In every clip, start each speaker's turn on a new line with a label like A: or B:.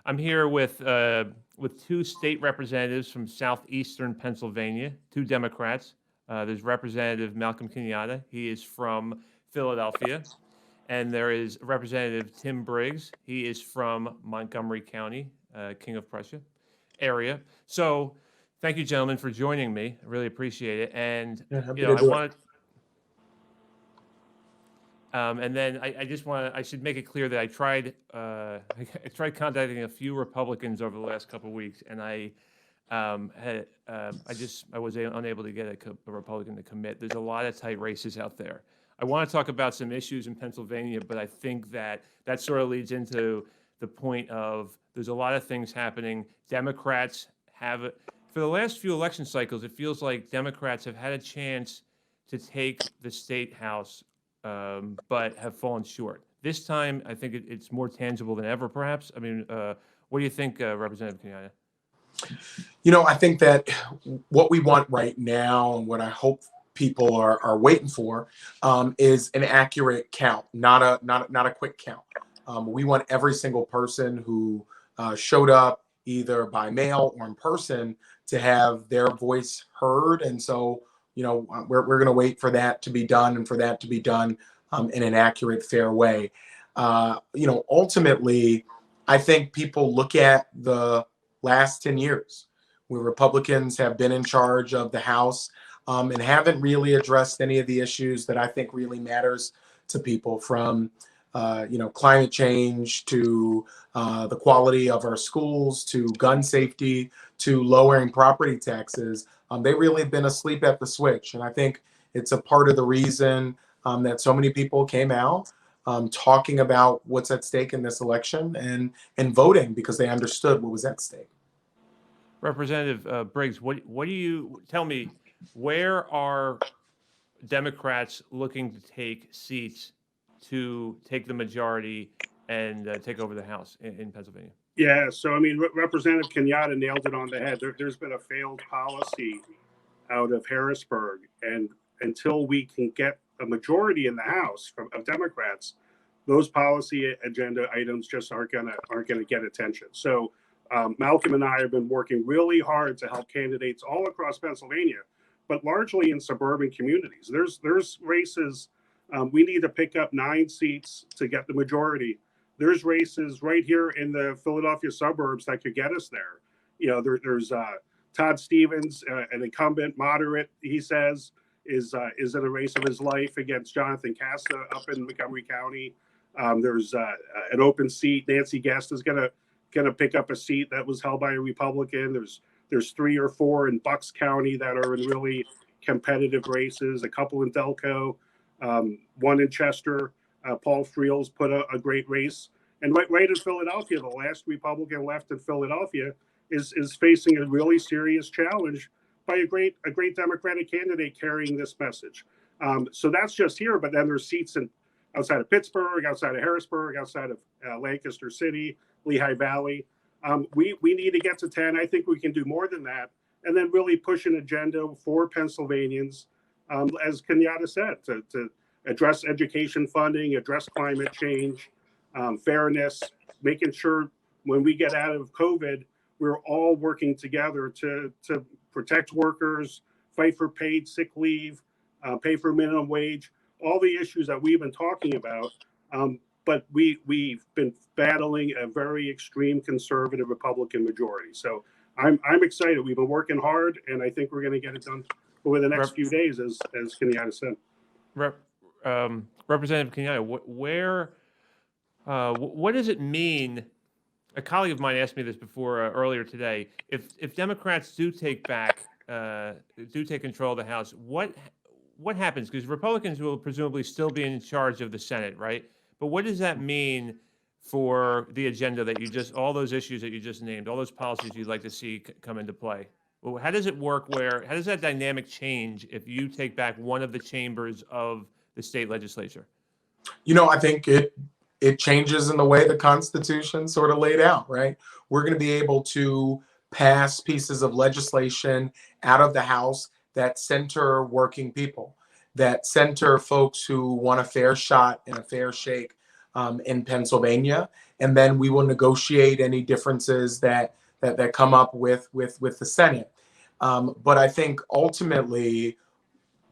A: I'm here with two state representatives from southeastern Pennsylvania, two Democrats. There's Representative Malcolm Kenyatta. He is from Philadelphia. And there is Representative Tim Briggs. He is from Montgomery County, King of Prussia area. So thank you, gentlemen, for joining me. I really appreciate it. And,
B: Yeah, happy to
A: I
B: do it.
A: wanted, and then I should make it clear that I tried contacting a few Republicans over the last couple of weeks, and I was unable to get a Republican to commit. There's a lot of tight races out there. I want to talk about some issues in Pennsylvania, but I think that sort of leads into the point of there's a lot of things happening. Democrats have, for the last few election cycles, it feels like Democrats have had a chance to take the Statehouse, but have fallen short. This time, I think it's more tangible than ever, perhaps. I mean, what do you think, Representative Kenyatta?
B: I think that what we want right now and what I hope people are waiting for is an accurate count, not a quick count. We want every single person who showed up either by mail or in person to have their voice heard. And so, we're going to wait for that to be done and for that to be done in an accurate, fair way. Ultimately, I think people look at the last 10 years where Republicans have been in charge of the House and haven't really addressed any of the issues that I think really matters to people, from climate change to the quality of our schools, to gun safety, to lowering property taxes. They really have been asleep at the switch. And I think it's a part of the reason that so many people came out talking about what's at stake in this election and voting because they understood what was at stake.
A: Representative Briggs, what do you tell me? Where are Democrats looking to take seats to take the majority and take over the House in Pennsylvania?
C: Yeah, so I mean, Representative Kenyatta nailed it on the head. There's been a failed policy out of Harrisburg, and until we can get a majority in the House of Democrats, those policy agenda items just aren't gonna get attention. So Malcolm and I have been working really hard to help candidates all across Pennsylvania, but largely in suburban communities. There's races. We need to pick up 9 seats to get the majority. There's races right here in the Philadelphia suburbs that could get us there. There's Todd Stevens, an incumbent moderate, he says, is in a race of his life against Jonathan Casta up in Montgomery County. There's an open seat. Nancy Guest is gonna pick up a seat that was held by a Republican. There's 3 or 4 in Bucks County that are in really competitive races. A couple in Delco, one in Chester. Paul Friel's put a great race, and right in Philadelphia, the last Republican left in Philadelphia is facing a really serious challenge by a great Democratic candidate carrying this message. So that's just here, but then there's seats outside of Pittsburgh, outside of Harrisburg, outside of Lancaster City, Lehigh Valley. We need to get to 10. I think we can do more than that, and then really push an agenda for Pennsylvanians, as Kenyatta said, to address education funding, address climate change, fairness, making sure when we get out of COVID, we're all working together to protect workers, fight for paid sick leave, pay for minimum wage, all the issues that we've been talking about. But we've been battling a very extreme conservative Republican majority. So I'm excited. We've been working hard, and I think we're going to get it done over the next few days, as Kenyatta said.
A: Representative Kenyatta, what does it mean? A colleague of mine asked me this before earlier today. If Democrats do take control of the House, what happens? Because Republicans will presumably still be in charge of the Senate, right? But what does that mean for the agenda that all those issues that you just named, all those policies you'd like to see come into play? Well, how does it work? How does that dynamic change if you take back one of the chambers of the state legislature?
B: I think it changes in the way the Constitution sort of laid out, right? We're going to be able to pass pieces of legislation out of the House that center working people, that center folks who want a fair shot and a fair shake in Pennsylvania. and then we will negotiate any differences that come up with the Senate. But I think ultimately,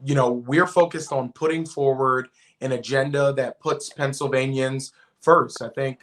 B: we're focused on putting forward an agenda that puts Pennsylvanians first. I think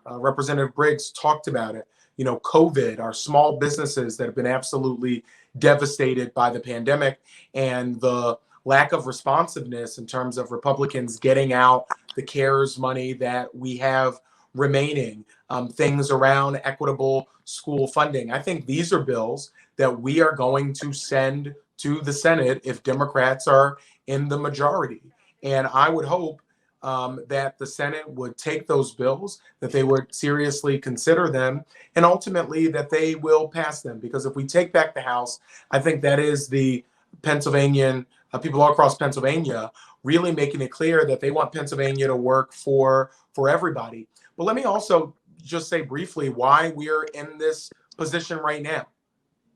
B: Representative Briggs talked about it. COVID, our small businesses that have been absolutely devastated by the pandemic, and the lack of responsiveness in terms of Republicans getting out the CARES money that we have remaining, things around equitable school funding. I think these are bills that we are going to send to the Senate if Democrats are in the majority. And I would hope that the Senate would take those bills, that they would seriously consider them, and ultimately that they will pass them. Because if we take back the House, I think that is the Pennsylvanian people all across Pennsylvania really making it clear that they want Pennsylvania to work for everybody. But let me also just say briefly why we're in this position right now.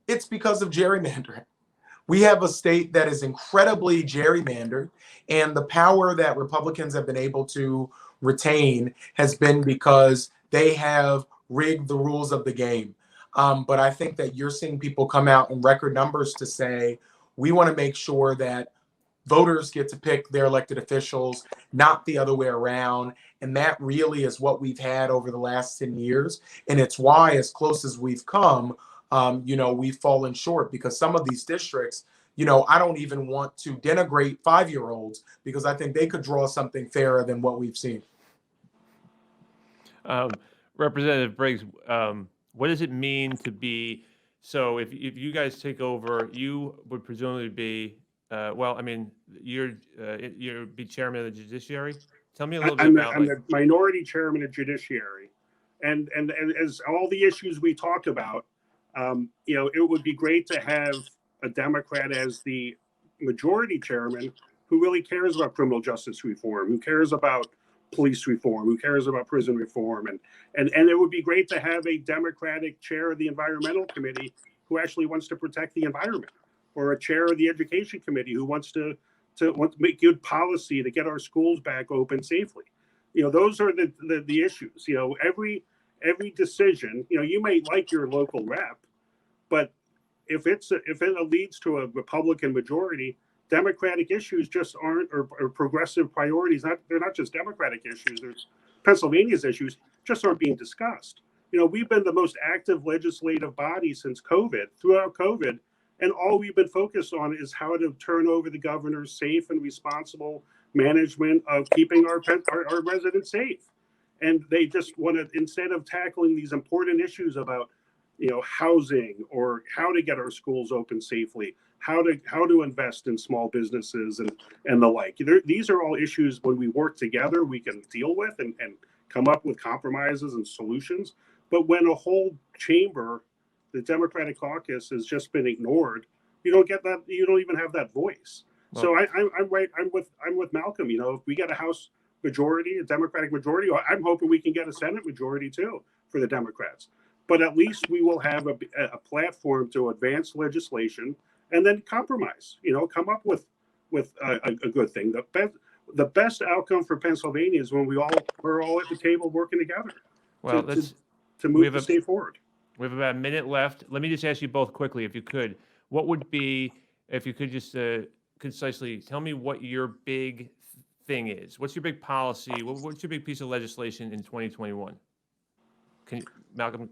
B: It's because of gerrymandering. We have a state that is incredibly gerrymandered, and the power that Republicans have been able to retain has been because they have rigged the rules of the game. But I think that you're seeing people come out in record numbers to say, we want to make sure that voters get to pick their elected officials, not the other way around. And that really is what we've had over the last 10 years. And it's why, as close as we've come, we've fallen short, because some of these districts, I don't even want to denigrate 5-year-olds because I think they could draw something fairer than what we've seen.
A: Representative Briggs, what does it mean to be, so if you guys take over, you would presumably be, you'd be chairman of the judiciary? Tell me a little bit about
C: I'm the minority chairman of judiciary. And as all the issues we talk about, it would be great to have a Democrat as the majority chairman who really cares about criminal justice reform, who cares about police reform, who cares about prison reform. And it would be great to have a Democratic chair of the environmental committee who actually wants to protect the environment, or a chair of the education committee who wants to make good policy to get our schools back open safely. Those are the issues. Every decision, you may like your local rep, but if it leads to a Republican majority, Democratic issues just aren't, or progressive priorities, they're not just Democratic issues. There's Pennsylvania's issues just aren't being discussed. We've been the most active legislative body since COVID, throughout COVID, and all we've been focused on is how to turn over the governor's safe and responsible management of keeping our residents safe. And they just want to, instead of tackling these important issues about housing, or how to get our schools open safely, how to invest in small businesses and the like. These are all issues, when we work together, we can deal with and come up with compromises and solutions. But when a whole chamber, the Democratic caucus, has just been ignored, you don't get that. You don't even have that voice. Well, so I'm right. I'm with Malcolm. If we get a House majority, a Democratic majority, I'm hoping we can get a Senate majority too for the Democrats. But at least we will have a platform to advance legislation and then compromise. Come up with a good thing. The best outcome for Pennsylvania is when we're all at the table working together.
A: Well,
C: to move the state forward.
A: We have about a minute left. Let me just ask you both quickly, if you could, what would be, if you could just concisely tell me what your big thing is. What's your big policy? What's your big piece of legislation in 2021? Malcolm?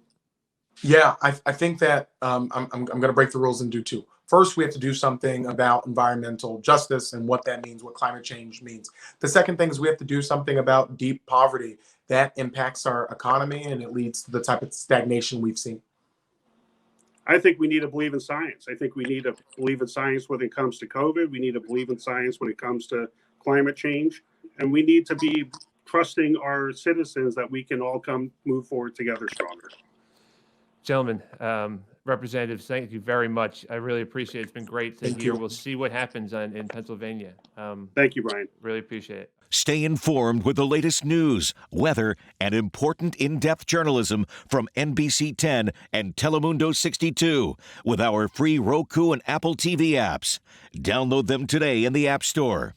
B: Yeah, I think that I'm going to break the rules and do two. First, we have to do something about environmental justice and what that means, what climate change means. The second thing is we have to do something about deep poverty that impacts our economy, and it leads to the type of stagnation we've seen.
C: I think we need to believe in science. I think we need to believe in science when it comes to COVID. We need to believe in science when it comes to climate change. And we need to be trusting our citizens that we can all move forward together stronger.
A: Gentlemen, representatives, thank you very much. I really appreciate it. It's been great to hear. We'll see what happens in Pennsylvania.
C: Thank you, Brian.
A: Really appreciate it.
D: Stay informed with the latest news, weather, and important in-depth journalism from NBC10 and Telemundo 62 with our free Roku and Apple TV apps. Download them today in the App Store.